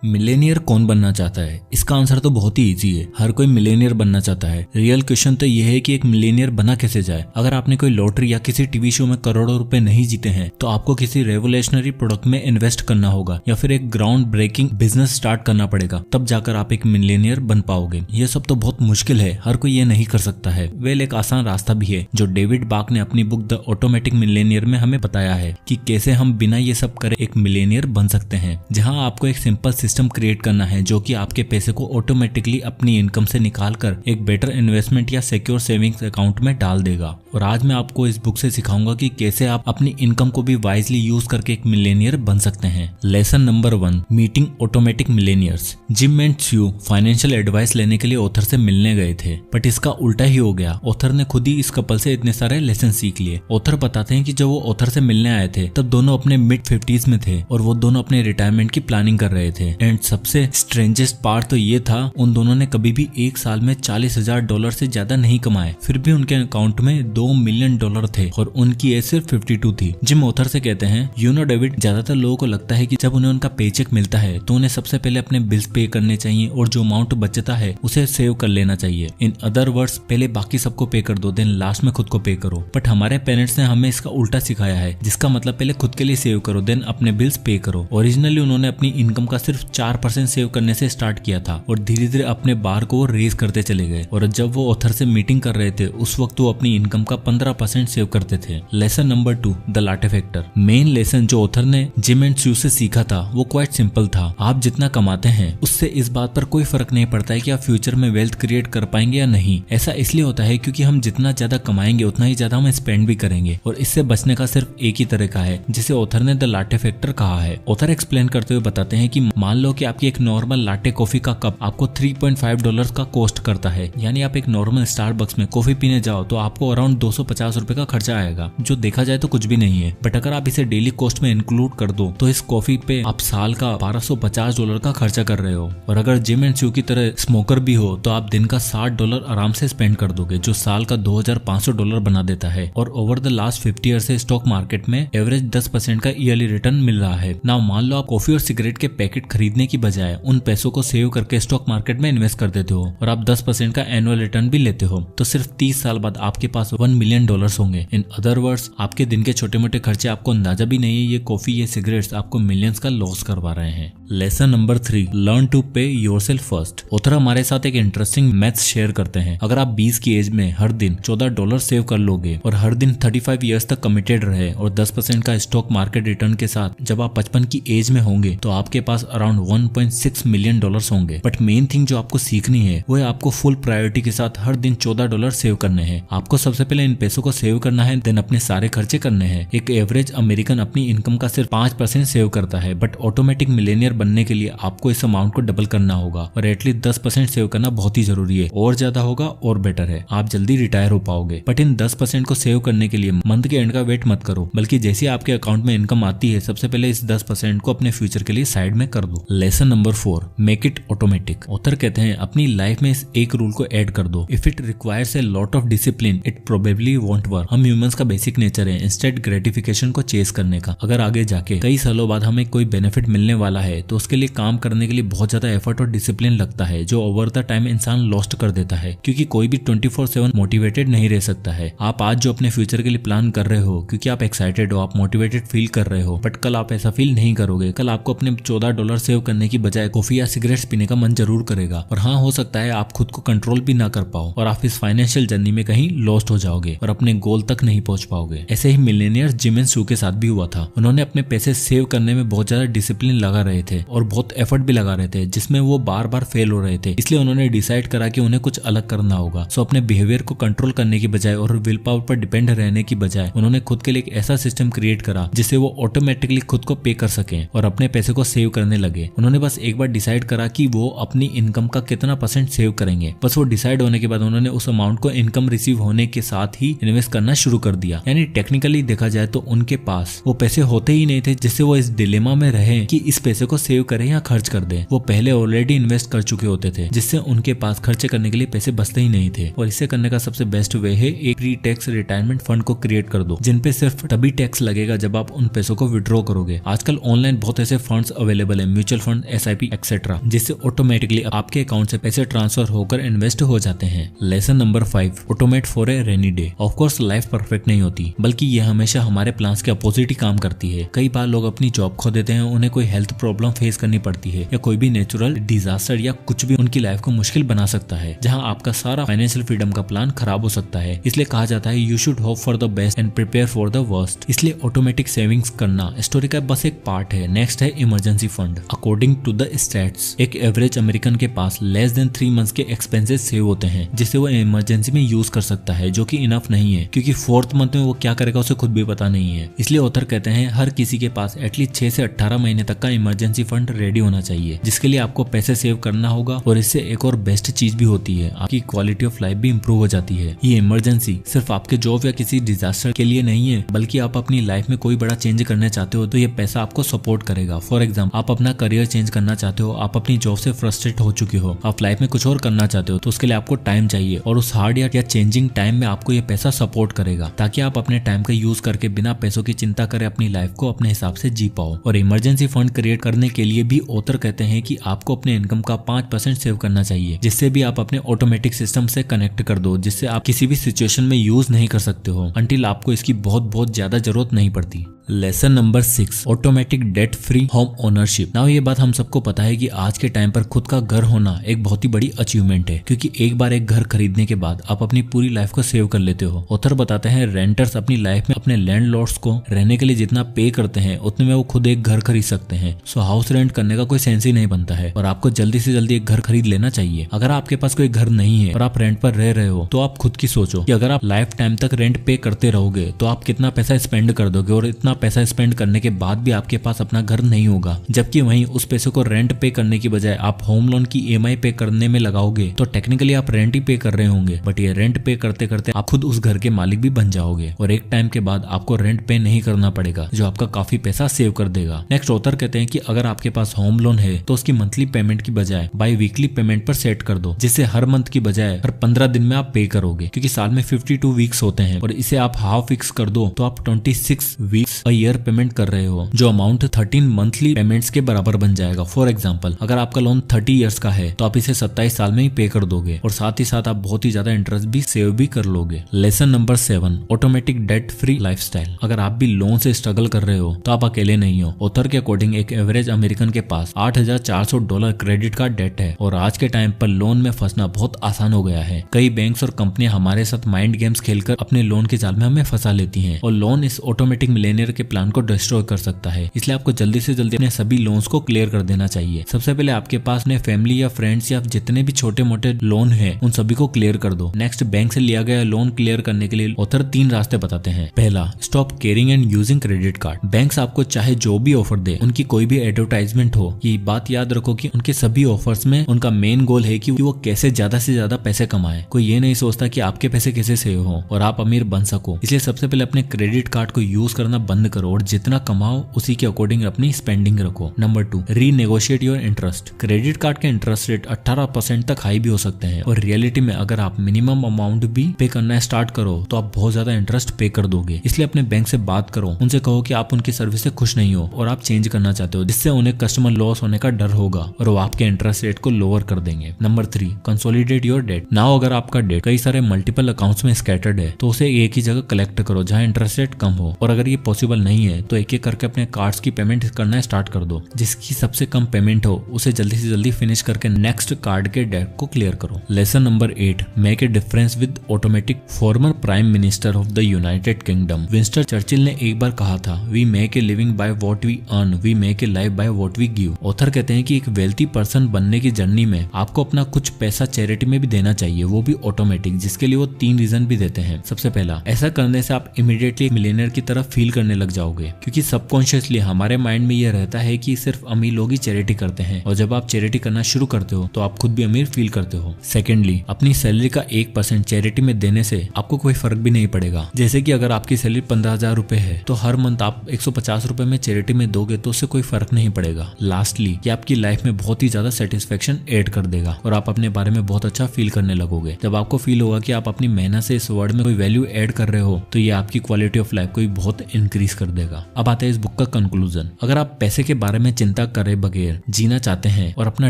Millionaire कौन बनना चाहता है? इसका आंसर तो बहुत ही इजी है, हर कोई मिलेनियर बनना चाहता है। रियल क्वेश्चन तो यह है कि एक मिलेनियर बना कैसे जाए। अगर आपने कोई लॉटरी या किसी टीवी शो में करोड़ों रुपए नहीं जीते हैं तो आपको किसी रेवोल्यूशनरी प्रोडक्ट में इन्वेस्ट करना होगा या फिर एक ग्राउंड ब्रेकिंग बिजनेस स्टार्ट करना पड़ेगा, तब जाकर आप एक मिलेनियर बन पाओगे। ये सब तो बहुत मुश्किल है, हर कोई ये नहीं कर सकता है। वेल, एक आसान रास्ता भी है जो डेविड बाक ने अपनी बुक द ऑटोमेटिक मिलेनियर में हमें बताया है कि कैसे हम बिना ये सब करे एक मिलेनियर बन सकते हैं। जहां आपको एक सिंपल सिस्टम क्रिएट करना है जो कि आपके पैसे को ऑटोमेटिकली अपनी इनकम से निकाल कर एक बेटर इन्वेस्टमेंट या सिक्योर सेविंग्स अकाउंट में डाल देगा। और आज मैं आपको इस बुक से सिखाऊंगा कि कैसे आप अपनी इनकम को भी वाइजली यूज करके एक मिलेनियर बन सकते हैं। Lesson number 1, meeting automatic millionaires. Jim and Sue financial advice लेने के लिए ऑथर से मिलने गए थे, बट इसका उल्टा ही हो गया। ऑथर ने खुद ही इस कपल से इतने सारे लेसन सीख लिए। ऑथर बताते हैं कि जब वो ऑथर से मिलने आए थे तब दोनों अपने मिड 50s में थे और वो दोनों अपने रिटायरमेंट की प्लानिंग कर रहे थे। एंड सबसे स्ट्रेंजेस्ट पार्ट तो ये था, उन दोनों ने कभी भी एक साल में $40,000 से ज्यादा नहीं कमाए, फिर भी उनके अकाउंट में $2 मिलियन थे और उनकी एज सिर्फ 52 थी। जिम ऑथर से कहते हैं, यू नो डेविड, ज्यादातर लोगों को लगता है कि जब उन्हें उनका पेचेक मिलता है तो उन्हें सबसे पहले अपने बिल्स पे करने चाहिए और जो अमाउंट बचता है उसे सेव कर लेना चाहिए। इन अदर वर्ड्स, पहले बाकी सबको पे कर दो, देन लास्ट में खुद को पे करो। बट हमारे पेरेंट्स ने हमें इसका उल्टा सिखाया है, जिसका मतलब पहले खुद के लिए सेव करो, देन अपने बिल्स पे करो। ओरिजिनली उन्होंने अपनी इनकम का सिर्फ 4% सेव करने से स्टार्ट किया था और धीरे धीरे अपने बार को रेज करते चले गए। और जब वो ऑथर से मीटिंग कर रहे थे उस वक्त वो अपनी इनकम का 15% सेव करते थे। Lesson number 2, the latte factor. Main lesson जो ऑथर ने जिम एंड स्यू से सीखा था वो क्वाइट सिंपल था। आप जितना कमाते हैं उससे इस बात पर कोई फर्क नहीं पड़ता है कि आप फ्यूचर में वेल्थ क्रिएट कर पाएंगे या नहीं। ऐसा इसलिए होता है क्योंकि हम जितना ज्यादा कमाएंगे उतना ही ज्यादा हम स्पेंड भी करेंगे और इससे बचने का सिर्फ एक ही तरीका है जिसे ऑथर ने द लाटे फैक्टर कहा है। ऑथर एक्सप्लेन करते हुए बताते हैं कि मान लो कि आपकी एक नॉर्मल लाटे कॉफी का कप आपको $3.5 का कॉस्ट करता है, यानी आप एक नॉर्मल स्टारबक्स में कॉफी पीने जाओ तो आपको अराउंड $250 का खर्चा आएगा, जो देखा जाए तो कुछ भी नहीं है। बट अगर आप इसे डेली कॉस्ट में इंक्लूड कर दो तो इस कॉफी पे आप साल का $1250 का खर्चा कर रहे हो। और अगर जिम एंड स्यू की तरह स्मोकर भी हो तो आप दिन का $60 आराम से स्पेंड कर दोगे, जो साल का $2500 बना देता है। और ओवर द लास्ट 50 ईयर से स्टॉक मार्केट में एवरेज 10% का ईयरली रिटर्न मिल रहा है। ना मान लो आप कॉफी और सिगरेट के पैकेट खरीदने की बजाय उन पैसों को सेव करके स्टॉक मार्केट में इन्वेस्ट कर देते हो और आप 10% का एनुअल रिटर्न भी लेते हो, तो सिर्फ 30 साल बाद आपके पास $1 मिलियन होंगे। इन अदर वर्ड्स, आपके दिन के छोटे मोटे खर्चे आपको अंदाजा भी नहीं है, ये कॉफी ये सिगरेट्स आपको मिलियंस का लॉस करवा रहे हैं। लेसन नंबर 3, लर्न टू पे योरसेल्फ फर्स्ट। ऑथर हमारे साथ एक इंटरेस्टिंग मैथ्स शेयर करते हैं। अगर आप 20 की एज में हर दिन $14 सेव कर लोगे और हर दिन 35 ईयर्स तक कमिटेड रहे और 10% का स्टॉक मार्केट रिटर्न के साथ जब आप 55 की एज में होंगे तो आपके पास अराउंड $1.6 मिलियन होंगे। बट मेन थिंग जो आपको सीखनी है वो है आपको फुल प्रायोरिटी के साथ हर दिन $14 सेव करने हैं। आपको सबसे पहले इन पैसों को सेव करना है, देन अपने सारे खर्चे करने हैं। एक एवरेज अमेरिकन अपनी इनकम का सिर्फ 5% सेव करता है, बट ऑटोमेटिक मिलेनियर बनने के लिए आपको इस अमाउंट को डबल करना होगा और एटलीस्ट 10% सेव करना बहुत ही जरूरी है। और ज्यादा होगा और बेटर है, आप जल्दी रिटायर हो पाओगे। बट इन 10% को सेव करने के लिए मंथ के एंड का वेट मत करो, बल्कि जैसे आपके अकाउंट में इनकम आती है सबसे पहले इस 10% को अपने फ्यूचर के लिए साइड में कर दो। Lesson number 4, make it automatic. Author कहते हैं अपनी लाइफ में इस एक रूल को ऐड कर दो, if it requires a lot of discipline it probably won't work. हम ह्यूमंस का बेसिक नेचर है इंस्टेंट ग्रेटिफिकेशन को चेस करने का। अगर आगे जाके कई सालों बाद हमें कोई बेनिफिट मिलने वाला है तो उसके लिए काम करने के लिए बहुत ज्यादा एफर्ट और डिसिप्लिन लगता है, जो ओवर द टाइम इंसान लॉस्ट कर देता है, क्योंकि कोई भी 24/7 मोटिवेटेड नहीं रह सकता है। आप आज जो अपने फ्यूचर के लिए प्लान कर रहे हो क्योंकि आप एक्साइटेड हो, आप मोटिवेटेड फील कर रहे हो, बट कल आप ऐसा फील नहीं करोगे। कल आपको अपने $14 सेव करने की बजाय कॉफी या सिगरेट्स पीने का मन जरूर करेगा। और हाँ, हो सकता है आप खुद को कंट्रोल भी ना कर पाओ और आप इस फाइनेंशियल जर्नी में कहीं लॉस्ट हो जाओगे और अपने गोल तक नहीं पहुंच पाओगे। ऐसे ही मिलेनियर जिम एंड स्यू के साथ भी हुआ था। उन्होंने अपने पैसे सेव करने में बहुत ज्यादा डिसिप्लिन लगा रहे थे और बहुत एफर्ट भी लगा रहे थे, जिसमें वो बार बार फेल हो रहे थे। इसलिए उन्होंने डिसाइड करा कि उन्हें कुछ अलग करना होगा। सो अपने बिहेवियर को कंट्रोल करने की बजाय और विल पावर पर डिपेंड रहने की बजाय उन्होंने खुद के लिए एक ऐसा सिस्टम क्रिएट करा जिससे वो ऑटोमेटिकली खुद को पे कर सके और अपने पैसे को सेव करने लगे। उन्होंने बस एक बार डिसाइड करा कि वो अपनी इनकम का कितना % सेव करेंगे। बस वो डिसाइड होने के बाद उन्होंने उस अमाउंट को इनकम रिसीव होने के साथ ही इन्वेस्ट करना शुरू कर दिया। यानी टेक्निकली देखा जाए तो उनके पास वो पैसे होते ही नहीं थे जिससे वो इस डिलेमा में रहे कि इस पैसे को सेव करें या खर्च कर दें। वो पहले ऑलरेडी इन्वेस्ट कर चुके होते थे, जिससे उनके पास खर्चे करने के लिए पैसे बचते ही नहीं थे। और इसे करने का सबसे बेस्ट वे है एक प्री टैक्स रिटायरमेंट फंड को क्रिएट कर दो, जिन पे सिर्फ तभी टैक्स लगेगा जब आप उन पैसों को विड्रॉ करोगे। आजकल ऑनलाइन बहुत ऐसे फंड्स अवेलेबल है, mutual mutual fund, SIP etcetera, जिससे ऑटोमेटिकली आपके अकाउंट से पैसे ट्रांसफर होकर इन्वेस्ट हो जाते हैं। Lesson number 5, automate for a rainy day. Of course life perfect नहीं होती, बल्कि ये हमेशा हमारे प्लान्स के अपोजिट ही काम करती है। कई बार लोग अपनी जॉब खो देते हैं, उन्हें कोई हेल्थ प्रॉब्लम फेस करनी पड़ती है या कोई भी नेचुरल डिजास्टर या कुछ भी उनकी लाइफ को मुश्किल बना सकता है, जहां आपका सारा फाइनेंशियल फ्रीडम का प्लान खराब हो सकता है। इसलिए कहा जाता है you should hope for the best and prepare for the worst. इसलिए ऑटोमेटिक सेविंग्स करना स्टोरी का बस एक पार्ट है। नेक्स्ट है emergency fund. According to the stats, एक एवरेज अमेरिकन के पास लेस देन 3 मंथ्स के एक्सपेंसेस सेव होते हैं, जिसे वो इमरजेंसी में यूज कर सकता है, जो कि इनफ नहीं है, क्योंकि 4th मंथ में वो क्या करेगा उसे खुद भी पता नहीं है। इसलिए ऑथर कहते हैं हर किसी के पास एटलीस्ट 6 से 18 महीने तक का इमरजेंसी फंड रेडी होना चाहिए, जिसके लिए आपको पैसे सेव करना होगा। और इससे एक और बेस्ट चीज भी होती है, आपकी क्वालिटी ऑफ लाइफ भी इंप्रूव हो जाती है। ये इमरजेंसी सिर्फ आपके जॉब या किसी डिजास्टर के लिए नहीं है, बल्कि आप अपनी लाइफ में कोई बड़ा चेंज करने चाहते हो तो ये पैसा आपको सपोर्ट करेगा। फॉर एग्जाम्पल, आप अपना करियर चेंज करना चाहते हो, आप अपनी जॉब से फ्रस्ट्रेट हो चुके हो, आप लाइफ में कुछ और करना चाहते हो, तो उसके लिए आपको टाइम चाहिए, और उस हार्ड या चेंजिंग टाइम में आपको ये पैसा सपोर्ट करेगा, ताकि आप अपने टाइम का यूज करके बिना पैसों की चिंता करे अपनी लाइफ को अपने हिसाब से जी पाओ। और इमरजेंसी फंड क्रिएट करने के लिए भी ऑथर कहते हैं कि आपको अपने इनकम का 5% सेव करना चाहिए, जिससे भी आप अपने ऑटोमेटिक सिस्टम से कनेक्ट कर दो, जिससे आप किसी भी सिचुएशन में यूज नहीं कर सकते हो अंटिल आपको इसकी बहुत ज्यादा जरूरत नहीं पड़ती। Lesson number 6, automatic debt free home ownership. Now ये बात हम सबको पता है कि आज के टाइम पर खुद का घर होना एक बहुत ही बड़ी अचीवमेंट है, क्योंकि एक बार एक घर खरीदने के बाद आप अपनी पूरी लाइफ को सेव कर लेते हो। ऑथर बताते हैं रेंटर्स अपनी लाइफ में अपने लैंडलॉर्ड्स को रहने के लिए जितना पे करते हैं उतने में वो खुद एक घर खरीद सकते हैं। सो हाउस रेंट करने का कोई सेंस ही नहीं बनता है, और आपको जल्दी से जल्दी एक घर खरीद लेना चाहिए। अगर आपके पास कोई घर नहीं है और आप रेंट पर रह रहे हो, तो आप खुद की सोचो कि अगर आप लाइफ टाइम तक रेंट पे करते रहोगे तो आप कितना पैसा स्पेंड कर दोगे, और इतना पैसा स्पेंड करने के बाद भी आपके पास अपना घर नहीं होगा। जबकि वहीं उस पैसे को रेंट पे करने की बजाय आप होम लोन की EMI पे करने में लगाओगे, तो टेक्निकली आप रेंट ही पे कर रहे होंगे, बट ये रेंट पे करते करते आप खुद उस घर के मालिक भी बन जाओगे, और एक टाइम के बाद आपको रेंट पे नहीं करना पड़ेगा, जो आपका काफी पैसा सेव कर देगा। नेक्स्ट ऑथर कहते हैं कि अगर आपके पास होम लोन है तो उसकी मंथली पेमेंट की बजाय बाई वीकली पेमेंट पर सेट कर दो, जिससे हर मंथ की बजाय हर 15 दिन में आप पे करोगे, क्योंकि साल में 52 वीक्स होते हैं, और इसे आप हाफ फिक्स कर दो तो आप 26 वीक्स अ ईयर पेमेंट कर रहे हो, जो अमाउंट 13 मंथली पेमेंट्स के बराबर बन जाएगा। फॉर एग्जांपल, अगर आपका लोन 30 इयर्स का है तो आप इसे 27 साल में ही पे कर दोगे, और साथ ही साथ आप बहुत ही ज्यादा इंटरेस्ट भी सेव भी कर लोगे। Lesson number 7, automatic debt free lifestyle. अगर आप भी लोन से स्ट्रगल कर रहे हो तो आप अकेले नहीं हो। ऑथर के अकॉर्डिंग एक एवरेज अमेरिकन के पास $8,400 क्रेडिट कार्ड डेट है, और आज के टाइम पर लोन में फंसना बहुत आसान हो गया है। कई बैंक्स और कंपनियां हमारे साथ माइंड गेम्स खेलकर अपने लोन के जाल में हमें फंसा लेती हैं, और लोन इस ऑटोमेटिक मिलेनियर के प्लान को डिस्ट्रॉय कर सकता है। इसलिए आपको जल्दी से जल्दी अपने सभी लोन्स को क्लियर कर देना चाहिए। सबसे पहले आपके पास अपने फैमिली या फ्रेंड्स या जितने भी छोटे मोटे लोन है उन सभी को क्लियर कर दो। नेक्स्ट, बैंक से लिया गया लोन क्लियर करने के लिए ऑथर 3 रास्ते बताते हैं। पहला, stop caring and using credit card. Banks आपको चाहे जो भी ऑफर दे, उनकी कोई भी एडवर्टाइजमेंट हो, ये बात याद रखो कि उनके सभी ऑफर्स में उनका मेन गोल है कि वो कैसे ज्यादा से ज्यादा पैसे कमाए। कोई ये नहीं सोचता कि आपके पैसे कैसे सेव हो और आप अमीर बन सको। इसलिए सबसे पहले अपने क्रेडिट कार्ड को यूज करना बंद करो, और जितना कमाओ उसी के अकॉर्डिंग अपनी स्पेंडिंग रखो। Number 2, renegotiate your interest. Credit card के इंटरेस्ट रेट 18% तक हाई भी हो सकते हैं, और रियलिटी में अगर आप मिनिमम अमाउंट भी पे करना स्टार्ट करो तो आप बहुत ज्यादा इंटरेस्ट पे कर दोगे। इसलिए अपने बैंक से बात करो, उनसे कहो कि आप उनकी सर्विस से खुश नहीं हो और आप चेंज करना चाहते हो, जिससे उन्हें कस्टमर लॉस होने का डर होगा और वो आपके इंटरेस्ट रेट को लोअर कर देंगे। Number 3, consolidate your debt. Now अगर आपका डेट कई सारे मल्टीपल अकाउंट्स में स्कैटर्ड है तो उसे एक ही जगह कलेक्ट करो जहां इंटरेस्ट रेट कम हो, और अगर ये पॉसिबल नहीं है तो एक एक करके अपने कार्ड्स की पेमेंट करना स्टार्ट कर दो। जिसकी सबसे कम पेमेंट हो उसे जल्दी से जल्दी फिनिश करके नेक्स्ट कार्ड के डेट को क्लियर करो। Lesson number 8, make a difference with automatic. Former prime minister of the United Kingdom Winston Churchill ने एक बार कहा था, we make a living by what we earn, we make a life by what we give. Author कहते हैं कि एक wealthy person बनने की जर्नी में आपको अपना कुछ पैसा चैरिटी में भी देना चाहिए, वो भी ऑटोमेटिक, जिसके लिए वो 3 रीजन भी देते हैं। सबसे पहला, ऐसा करने से आप इमीडिएटली मिलियनेयर की तरफ फील करने लग जाओगे, क्योंकि सबकॉन्शियसली हमारे माइंड में ये रहता है कि सिर्फ अमीर लोग ही चैरिटी करते हैं, और जब आप चैरिटी करना शुरू करते हो तो आप खुद भी अमीर फील करते हो। सेकेंडली, अपनी सैलरी का 1% चैरिटी में देने से आपको कोई फर्क भी नहीं पड़ेगा। जैसे कि अगर आपकी सैलरी 15,000 रुपए है तो हर मंथ आप 150 रुपए में चैरिटी में दोगे तो उससे कोई फर्क नहीं पड़ेगा। लास्टली, कि आपकी लाइफ में बहुत ही ज्यादा सेटिस्फेक्शन ऐड कर देगा और आप अपने बारे में बहुत अच्छा फील करने लगोगे। जब आपको फील होगा कि आप अपनी मेहनत से इस वर्ल्ड में कोई वैल्यू ऐड कर रहे हो तो ये आपकी क्वालिटी ऑफ लाइफ को भी बहुत इंक्रीज इंक्रीज कर देगा। अब आता है इस बुक का कंक्लूजन। अगर आप पैसे के बारे में चिंता करे बगैर जीना चाहते हैं और अपना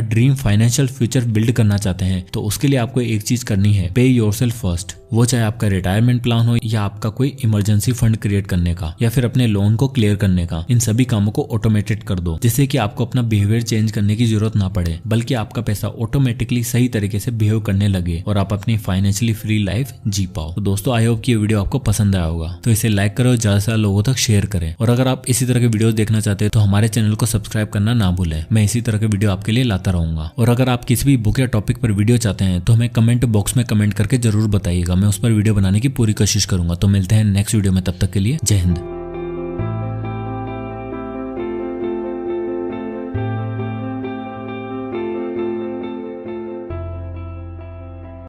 ड्रीम फाइनेंशियल फ्यूचर बिल्ड करना चाहते हैं तो उसके लिए आपको एक चीज करनी है, पे योरसेल्फ फर्स्ट। वो चाहे आपका रिटायरमेंट प्लान हो या आपका कोई इमरजेंसी फंड क्रिएट करने का या फिर अपने लोन को क्लियर करने का, इन सभी कामों को ऑटोमेटेड कर दो जिससे कि आपको अपना बिहेवियर चेंज करने की जरूरत ना पड़े, बल्कि आपका पैसा ऑटोमेटिकली सही तरीके से बिहेव करने लगे और आप अपनी फाइनेंशियली फ्री लाइफ जी पाओ। तो दोस्तों आई होप कि ये वीडियो आपको पसंद आया होगा, तो इसे लाइक करो, ज्यादा से ज्यादा लोगों तक शेयर करें। और अगर आप इसी तरह के वीडियो देखना चाहते हैं तो हमारे चैनल को सब्सक्राइब करना ना भूलें। मैं इसी तरह के वीडियो आपके लिए लाता रहूंगा। और अगर आप किसी भी बुक या टॉपिक पर वीडियो चाहते हैं तो हमें कमेंट बॉक्स में कमेंट करके जरूर बताइएगा, मैं उस पर वीडियो बनाने की पूरी कोशिश करूंगा। तो मिलते हैं नेक्स्ट वीडियो में, तब तक के लिए जय हिंद।